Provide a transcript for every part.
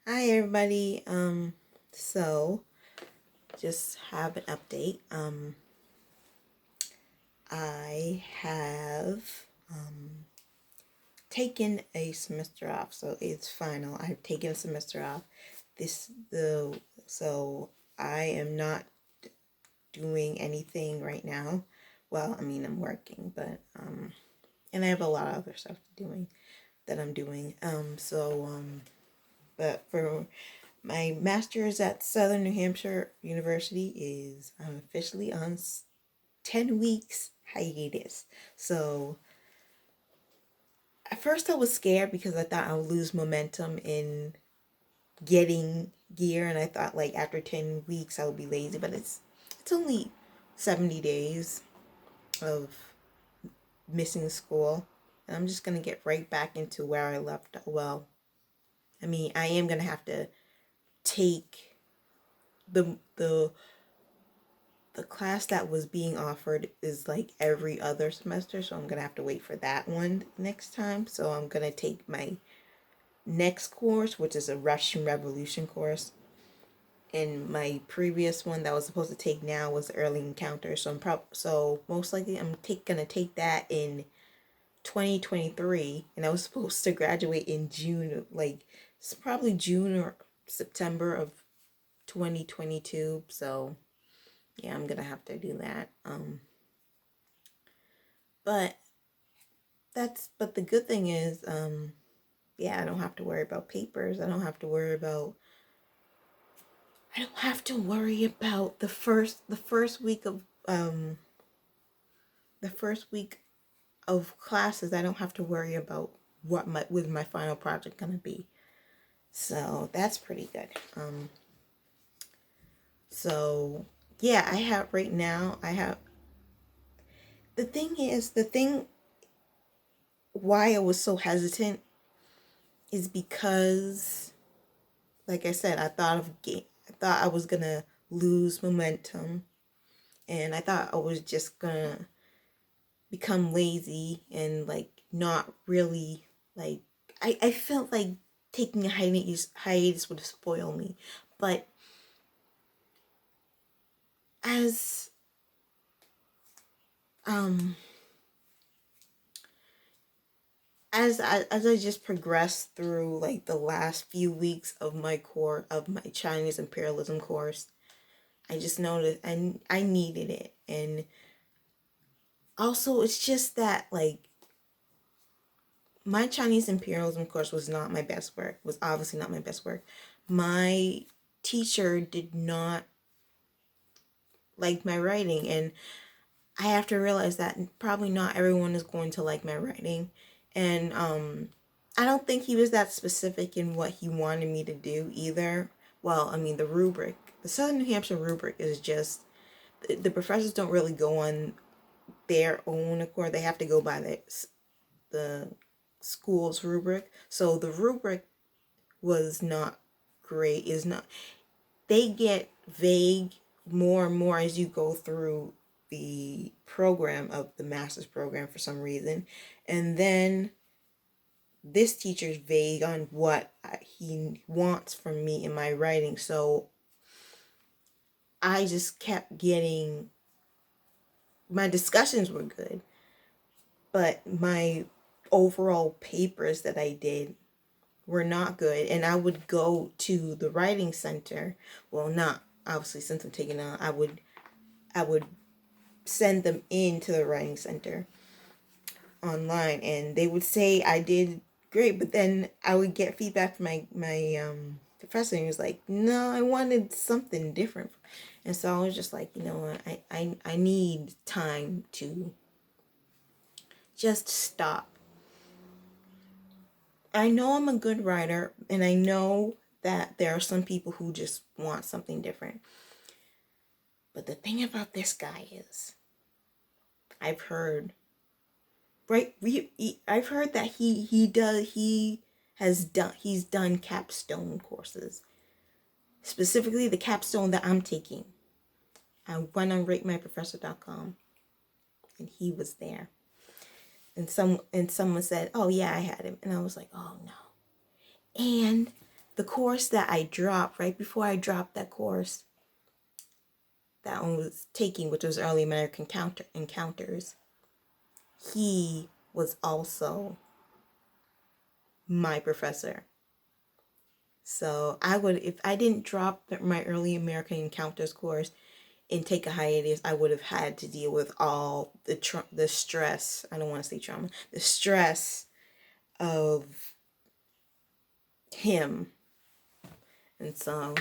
Hi everybody. So just have an update. I have taken a semester off, so it's final. I've taken a semester off. So I am not doing anything right now. Well, I mean I'm working, but and I have a lot of other stuff I'm doing. But for my master's at Southern New Hampshire University is I'm officially on 10 weeks hiatus. So at first I was scared because I thought I would lose momentum in getting gear, and I thought like after 10 weeks I would be lazy, but it's only 70 days of missing school. And I'm just going to get right back into where I left. Well, I mean, I am going to have to take the class that was being offered is like every other semester, so I'm gonna have to wait for that one next time. So I'm gonna take my next course, which is a Russian Revolution course, and my previous one that I was supposed to take now was early encounter. So most likely gonna take that in 2023, and I was supposed to graduate in June, like it's probably June or September of 2022. So yeah, I'm gonna have to do that. But but the good thing is, yeah, I don't have to worry about papers. I don't have to worry about um the first week of classes. I don't have to worry about what my final project gonna be. So that's pretty good. So yeah, I have the thing why I was so hesitant is because, like I said, I thought I was gonna lose momentum, and I thought I was just gonna become lazy and like not really like. I felt like taking a hiatus would spoil me, but as um as I just progressed through like the last few weeks of my Chinese imperialism course, I just noticed I needed it. And also it's just that like my Chinese imperialism course was not my best work, was obviously not my best work. My teacher did not like my writing, and I have to realize that probably not everyone is going to like my writing. And I don't think he was that specific in what he wanted me to do either. Well, I mean, the Southern New Hampshire rubric is just, the professors don't really go on their own accord. They have to go by the school's rubric. So the rubric was not great. Is not They get vague more and more as you go through the program of the master's program for some reason. And then this teacher's vague on what he wants from me in my writing. So I just kept getting, my discussions were good, but my overall papers that I did were not good. And I would go to the writing center. Well, not obviously, since I'm taking on, I would send them into the writing center online, and they would say I did great, but then I would get feedback from my professor, and he was like, no, I wanted something different. And so I was just like, you know what, I need time to just stop. I know I'm a good writer, and I know that there are some people who just want something different. But the thing about this guy is, I've heard, right? I've heard that he's done capstone courses. Specifically, the capstone that I'm taking. I went on ratemyprofessor.com, and he was there. And someone said, "Oh yeah, I had him," and I was like, "Oh no." And the course that I dropped, right before I dropped that course that I was taking, which was Early American Encounters, he was also my professor. So I would, if I didn't drop my Early American Encounters course and take a hiatus, I would have had to deal with all the stress. I don't want to say trauma. The stress of him, and so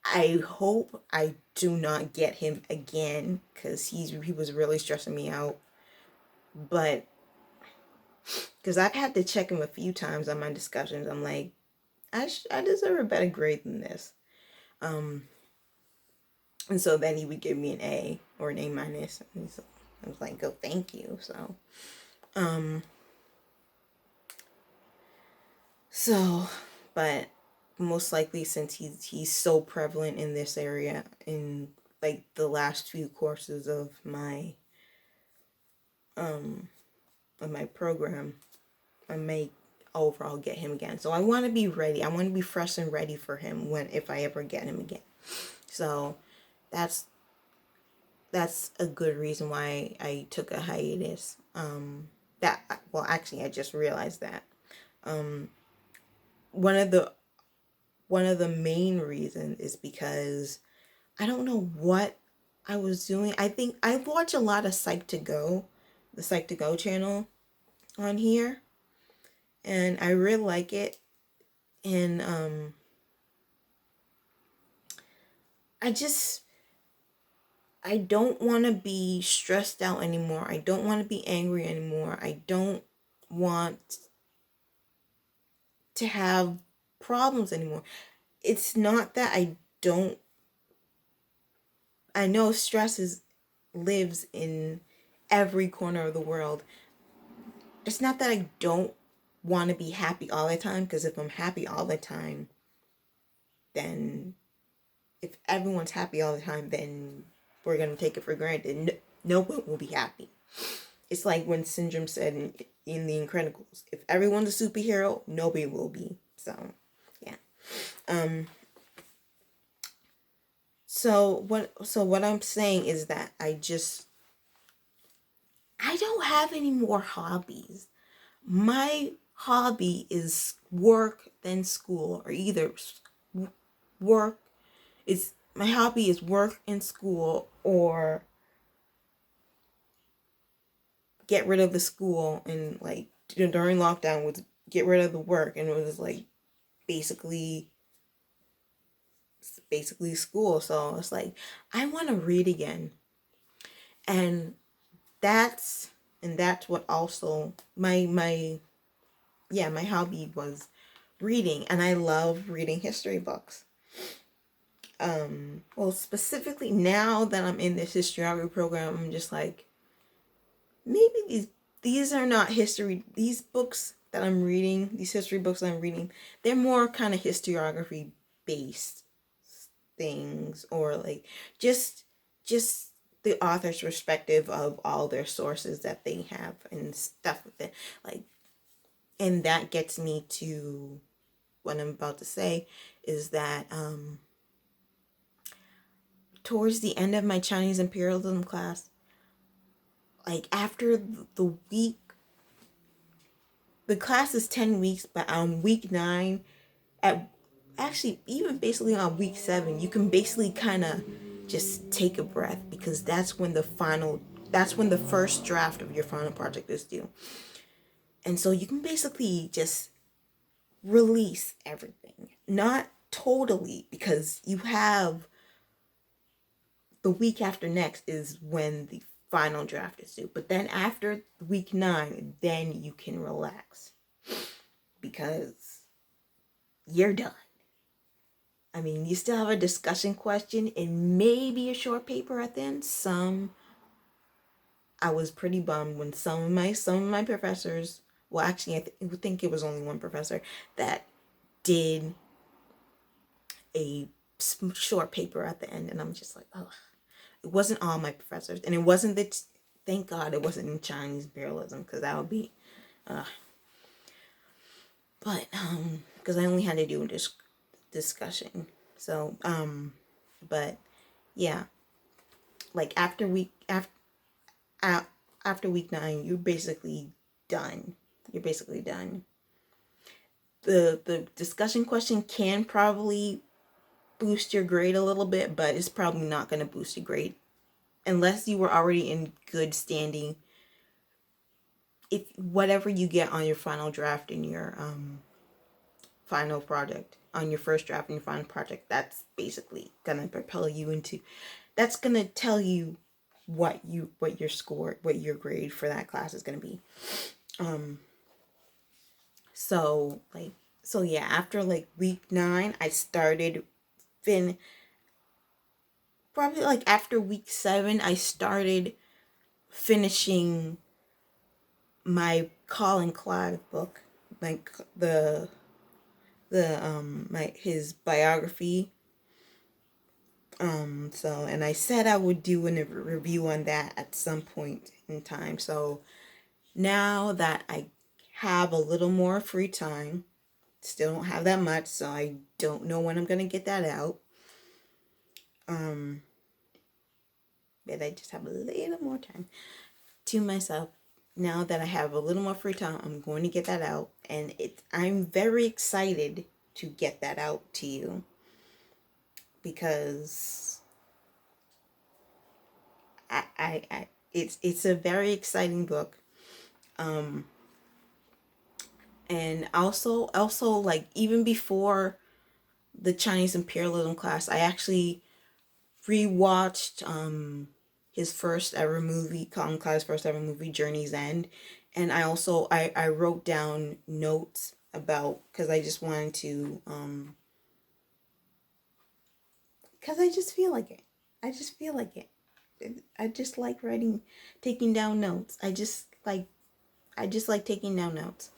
I hope I do not get him again, because he was really stressing me out. But because I've had to check him a few times on my discussions, I'm like, I deserve a better grade than this. And so then he would give me an A or an A minus. And so I was like, oh, thank you. So, but most likely, since he's so prevalent in this area, in like the last few courses of my program, I may overall get him again. So I want to be ready. I want to be fresh and ready for him if I ever get him again. So that's a good reason why I took a hiatus. Actually, I just realized that. One of the main reasons is because I don't know what I was doing. I think I watch a lot of the Psych to Go channel on here, and I really like it. And I don't want to be stressed out anymore. I don't want to be angry anymore. I don't want to have problems anymore. It's not that I know lives in every corner of the world. It's not that I don't want to be happy all the time, because if I'm happy all the time, then if everyone's happy all the time, then we're going to take it for granted. No one will be happy. It's like when Syndrome said in The Incredibles, if everyone's a superhero, nobody will be. So, yeah. So what I'm saying is that I don't have any more hobbies. My hobby is work then school, or either work is my hobby is work and school, or get rid of the school. And like during lockdown was get rid of the work, and it was like basically school. So it's like I want to read again, and that's what also my hobby was reading, and I love reading history books. Specifically now that I'm in this historiography program, I'm just like, maybe these are not history. These books that I'm reading, these history books that I'm reading, they're more kind of historiography based things, or like just the author's perspective of all their sources that they have and stuff with it. Like, and that gets me to what I'm about to say, is that towards the end of my Chinese imperialism class, like after the week, the class is 10 weeks, but on week 9, even basically on week 7, you can basically kind of just take a breath, because that's when the first draft of your final project is due. And so you can basically just release everything. Not totally, because you have the week after next is when the final draft is due. But then after week 9, then you can relax, because you're done. I mean, you still have a discussion question and maybe a short paper at the end. I was pretty bummed when some of my professors, well, actually, I think it was only one professor that did a short paper at the end, and I'm just like, oh, it wasn't all my professors, and it wasn't thank God it wasn't in Chinese imperialism, because that would be, but because I only had to do this discussion. So but yeah, like after week 9, you're basically done. You're basically done. The discussion question can probably boost your grade a little bit, but it's probably not going to boost your grade unless you were already in good standing. If whatever you get on your final draft in your final project, on your first draft in your final project, that's basically gonna propel you into, that's gonna tell you what your score, what your grade for that class is gonna be. So like, so yeah, after like week 9, I started probably like after week 7, I started finishing my Colin Clive book, like my his biography. So, and I said I would do a review on that at some point in time. So now that I have a little more free time, still don't have that much, so I don't know when I'm gonna get that out. But I just have a little more time to myself. Now that I have a little more free time, I'm going to get that out, and I'm very excited to get that out to you because it's a very exciting book. And also like even before the Chinese imperialism class, I actually rewatched his first ever movie, Colin Clyde's first ever movie, Journey's End. And I wrote down notes about, because I just wanted to because I just feel like it. I just like writing, taking down notes. I just like taking down notes.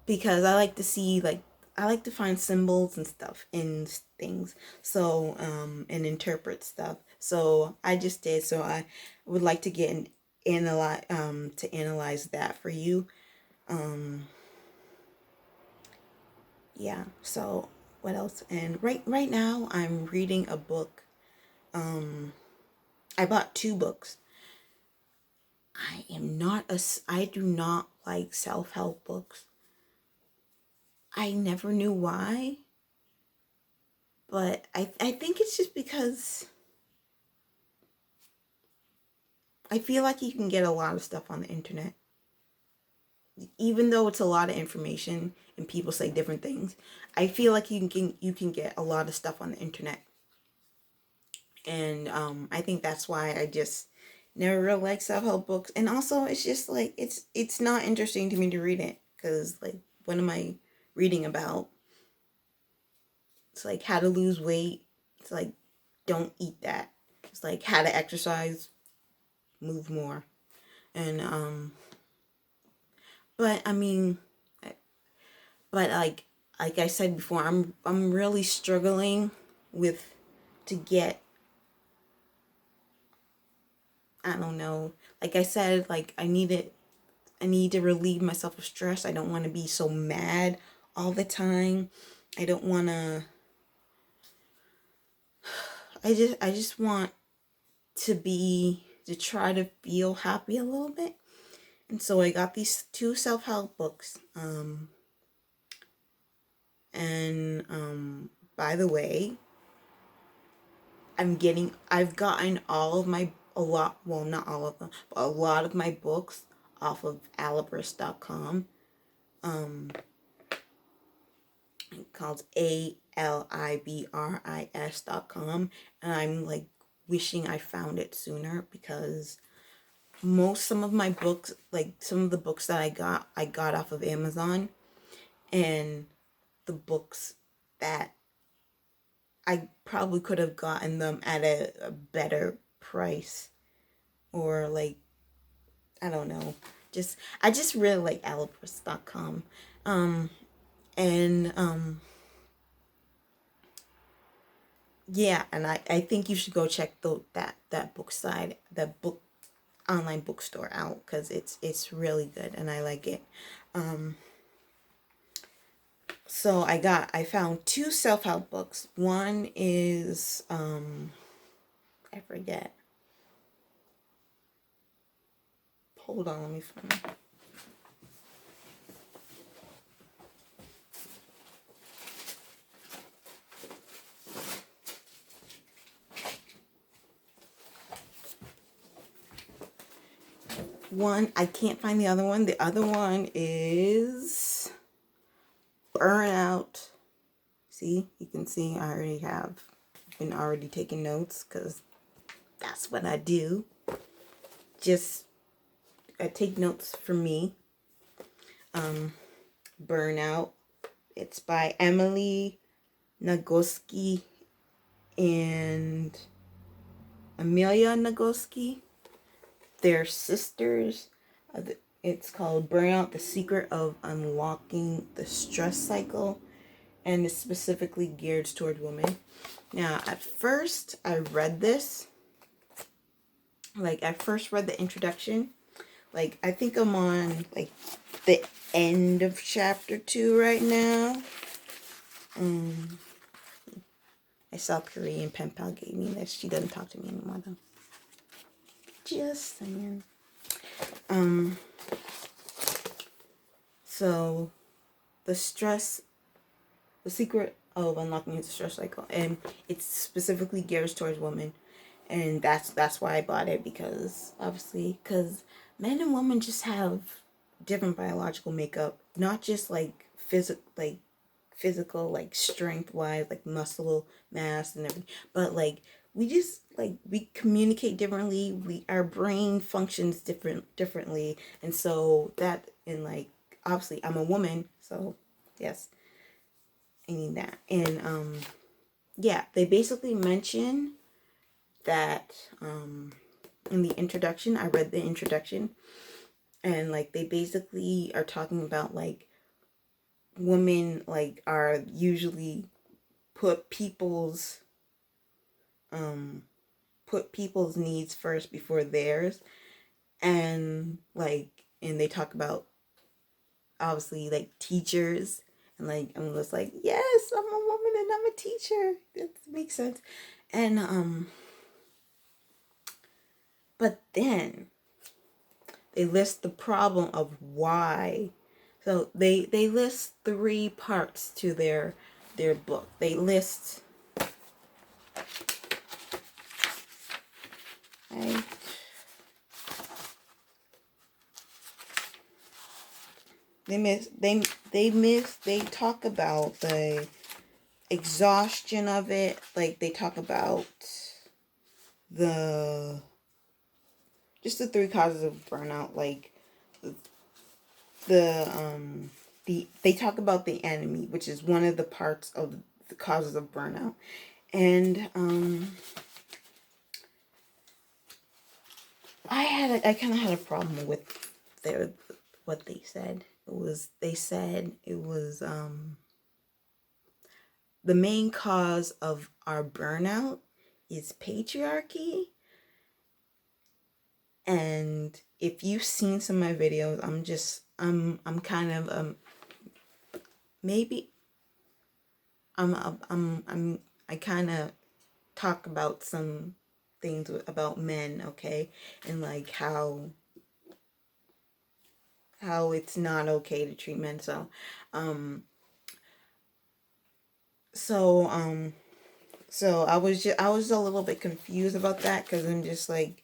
Because I like to see, like, I like to find symbols and stuff in things. So and interpret stuff. So I just did. So I would like to analyze that for you. Yeah. So what else? And right now I'm reading a book. I bought 2 books. I do not like self-help books. I never knew why, but I think it's just because I feel like you can get a lot of stuff on the internet. Even though it's a lot of information and people say different things, I feel like you can get a lot of stuff on the internet. And I think that's why I just never really liked self-help books. And also it's just like it's not interesting to me to read it, because like, what am I reading about? It's like how to lose weight. It's like, don't eat that. It's like how to exercise, move more. And but I mean, but like I said before, I'm really struggling with to get, I don't know. Like I said, like I need to relieve myself of stress. I don't want to be so mad all the time. I don't want to I just want to try to feel happy a little bit. And so I got these 2 self-help books. And by the way, I've gotten a lot, well, not all of them, but a lot of my books off of alibris.com. Called alibris.com. And I'm like wishing I found it sooner, because some of my books, like some of the books that I got off of Amazon. And the books that I probably could have gotten them at a better price, or like, I don't know. I just really like alibris.com. And yeah, and I think you should go check that book side, that book online bookstore out, because it's really good and I like it. So I found two self-help books. One is I forget. Hold on, let me find. One, I can't find the other one. The other one is Burnout. See, you can see I already have been already taking notes because that's what I do. Just I take notes for me. Burnout. It's by Emily Nagoski and Amelia Nagoski. They're sisters. It's called Burnout, The Secret of Unlocking the Stress Cycle, and it's specifically geared towards women. Now, at first, I read this. I first read the introduction. I think I'm on, the end of chapter 2 right now. I saw Korean pen pal gave me this. She doesn't talk to me anymore, though. Just saying. So, the secret of unlocking the stress cycle, and it's specifically geared towards women, and that's why I bought it, because men and women just have different biological makeup, not just physical, strength wise, muscle mass and everything, but we just we communicate differently. Our brain functions differently, and so that, and obviously I'm a woman, so yes, I need that. And yeah, they basically mention that in the introduction. I read the introduction, and they basically are talking about women are usually put people's needs first before theirs, and and they talk about obviously teachers, and I'm just yes, I'm a woman and I'm a teacher. That makes sense. And but then they list the problem of why. So they list 3 parts to their book. They list they talk about the exhaustion of it. They talk about the 3 causes of burnout. They talk about the enemy, which is one of the parts of the causes of burnout. And I kind of had a problem with what they said. They said it was the main cause of our burnout is patriarchy. And if you've seen some of my videos, I'm kind of maybe I kind of talk about some things about men, okay, and how it's not okay to treat men. So I was a little bit confused about that, because I'm just I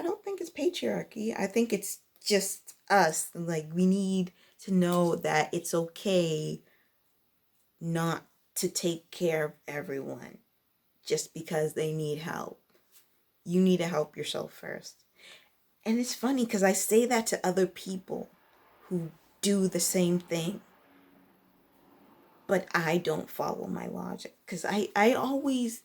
don't think it's patriarchy. I think it's just us. We need to know that it's okay not to take care of everyone just because they need help. You need to help yourself first. And it's funny because I say that to other people who do the same thing, but I don't follow my logic, because I always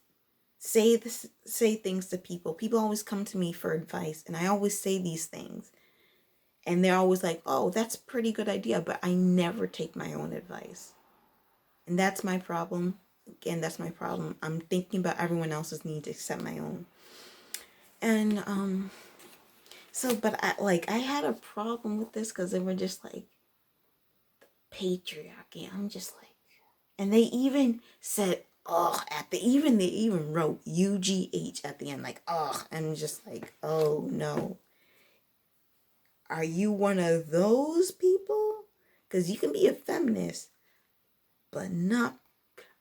say things to people. People always come to me for advice, and I always say these things, and they're always like, oh, that's a pretty good idea, but I never take my own advice. And that's my problem. Again, that's my problem. I'm thinking about everyone else's needs except my own. And but I had a problem with this, because they were just patriarchy. I'm just like, and they even said, ugh, they even wrote UGH at the end, like, ugh. I'm just like, oh no. Are you one of those people? Because you can be a feminist, but not,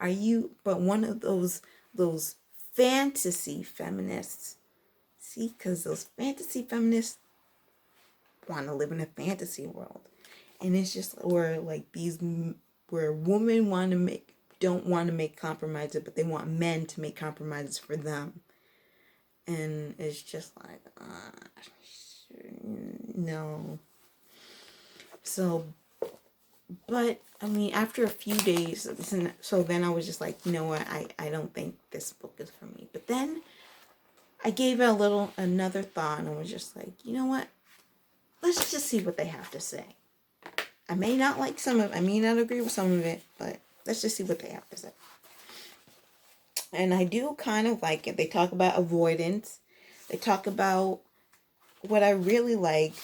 are you, but one of those fantasy feminists. See, because those fantasy feminists want to live in a fantasy world. And it's just where like where women don't want to make compromises, but they want men to make compromises for them. And it's just like, no. So, but I mean, after a few days, so then I was just like, you know what, I don't think this book is for me. But then I gave it another thought, and I was just like, you know what, let's just see what they have to say. I may not like some of it, I may not agree with some of it, but let's just see what they have to say. And I do kind of like it. They talk about avoidance. They talk about what I really like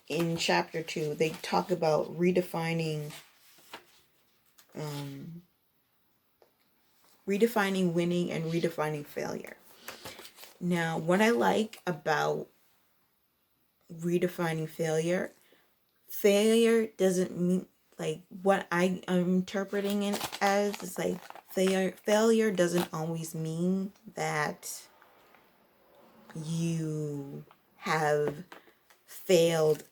in chapter 2. They talk about redefining winning and redefining failure. Now, what I like about redefining failure doesn't mean, like, what I'm interpreting it as is like failure doesn't always mean that you have failed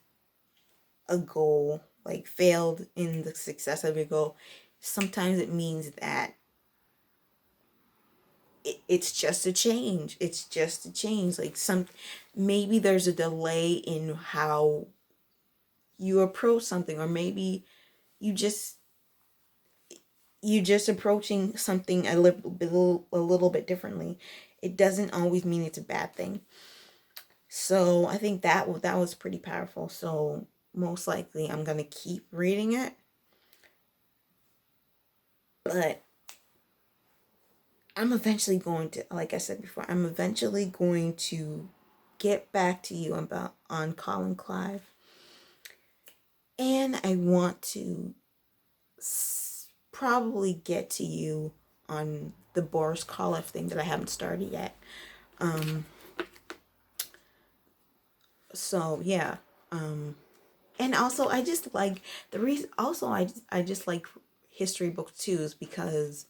a goal, like failed in the success of your goal. Sometimes it means that it's just a change. It's just a change. Like maybe there's a delay in how you approach something, or maybe you just approaching something a little bit differently. It doesn't always mean it's a bad thing. So I think that was pretty powerful. So most likely I'm gonna keep reading it, but I'm eventually going to, like I said before, I'm eventually going to get back to you on Colin Clive, and I want to probably get to you on the Boris Karloff thing that I haven't started yet. So yeah, and also I just like the reason. Also, I just like history books too, is because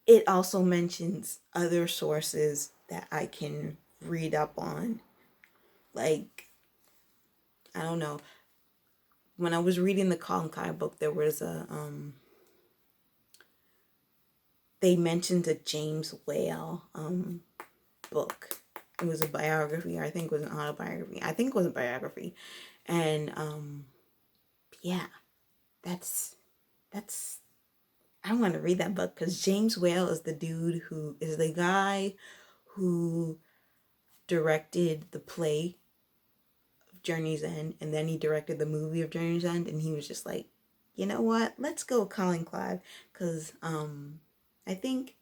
it also mentions other sources that I can read up on. Like, I don't know. When I was reading the Colin Clive book, there was they mentioned a James Whale book. It was a biography, or I think it was an autobiography. I think it was a biography. And yeah, that's I want to read that book, because James Whale is the guy who directed the play of Journey's End, and then he directed the movie of Journey's End, and he was just like, you know what, let's go Colin Clive, because I think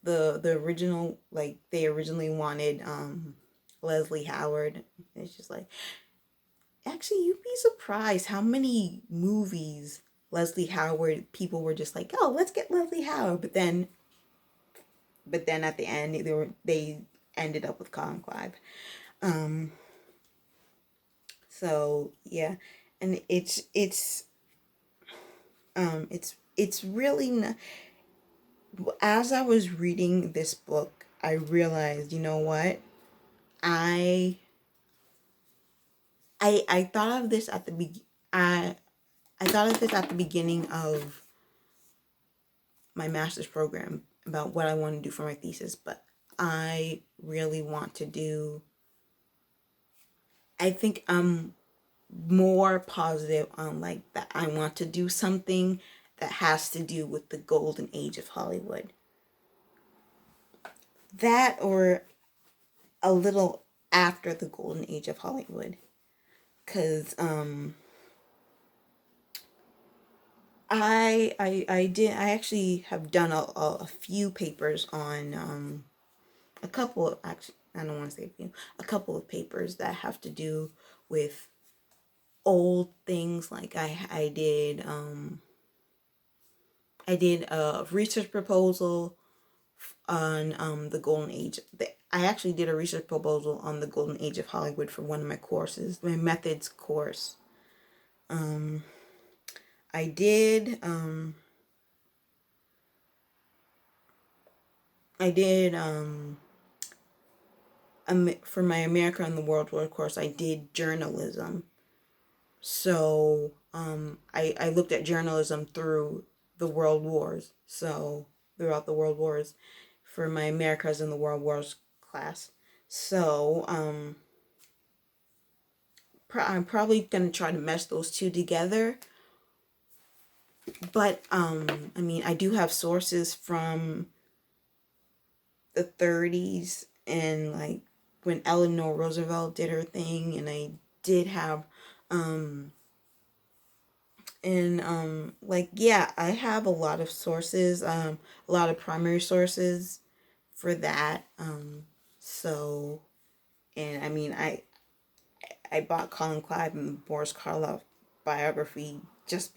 the original, like, they originally wanted Leslie Howard. It's just like, actually, you'd be surprised how many movies Leslie Howard, people were just like, oh, let's get Leslie Howard, but then at the end they ended up with Colin Clive. So yeah, and it's really not, as I was reading this book, I realized, you know what, I thought of this at the I thought of this at the beginning of my master's program about what I want to do for my thesis, but I really want to do, I think I'm more positive on, like, that I want to do something that has to do with the golden age of Hollywood. That, or a little after the golden age of Hollywood. Because I actually have done a few papers on a couple of, actually, I don't want to say a few, a couple of papers that have to do with old things. Like I did a research proposal on the golden age. I actually did a research proposal on the golden age of Hollywood for one of my courses, my methods course. I did for my America and the World War course, I did journalism. So I looked at journalism through the world wars. So throughout the world wars for my Americas and the World Wars class. So I'm probably gonna try to mesh those two together. But I mean, I do have sources from the 30s and like when Eleanor Roosevelt did her thing, and I did have like, yeah, I have a lot of sources, a lot of primary sources for that. So, and I mean, I bought Colin Clive and Boris Karloff biography just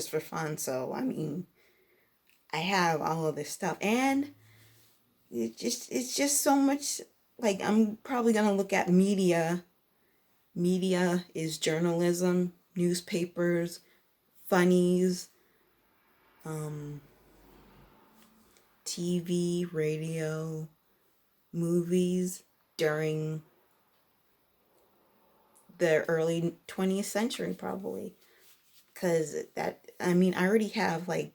for fun. So I mean, I have all of this stuff, and it's just so much. Like, I'm probably gonna look at media. Media is journalism, newspapers, funnies, TV, radio, movies during the early 20th century, probably. Because that, I mean, I already have, like,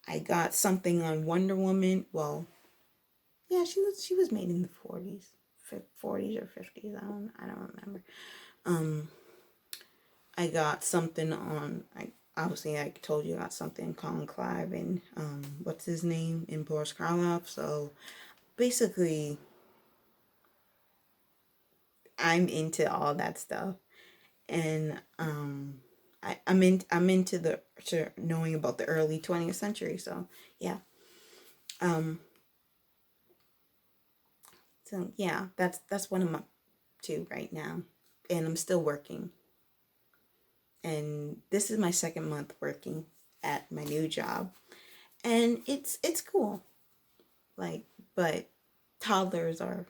I got something on Wonder Woman. Well, yeah, she was made in the 40s, 40s or 50s. I don't remember. I got something on, obviously I told you I got something Colin Clive and what's his name, in Boris Karloff. So basically, I'm into all that stuff, and I'm into the to knowing about the early 20th century. So yeah, so yeah, that's one of my two right now, and I'm still working. And this is my second month working at my new job, and it's cool. Like, but toddlers are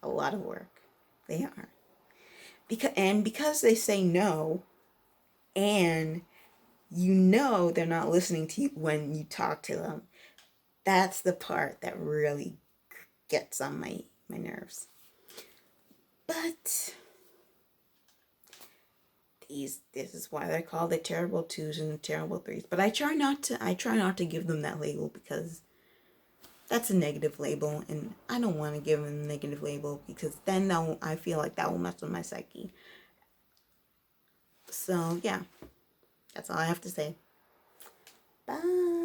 a lot of work. They are, because they say no, and you know they're not listening to you when you talk to them. That's the part that really gets on my nerves. But this is why they're called the terrible twos and the terrible threes. But I try not to give them that label, because that's a negative label, and I don't want to give them a negative label, because then I feel like that will mess with my psyche. So yeah, that's all I have to say. Bye.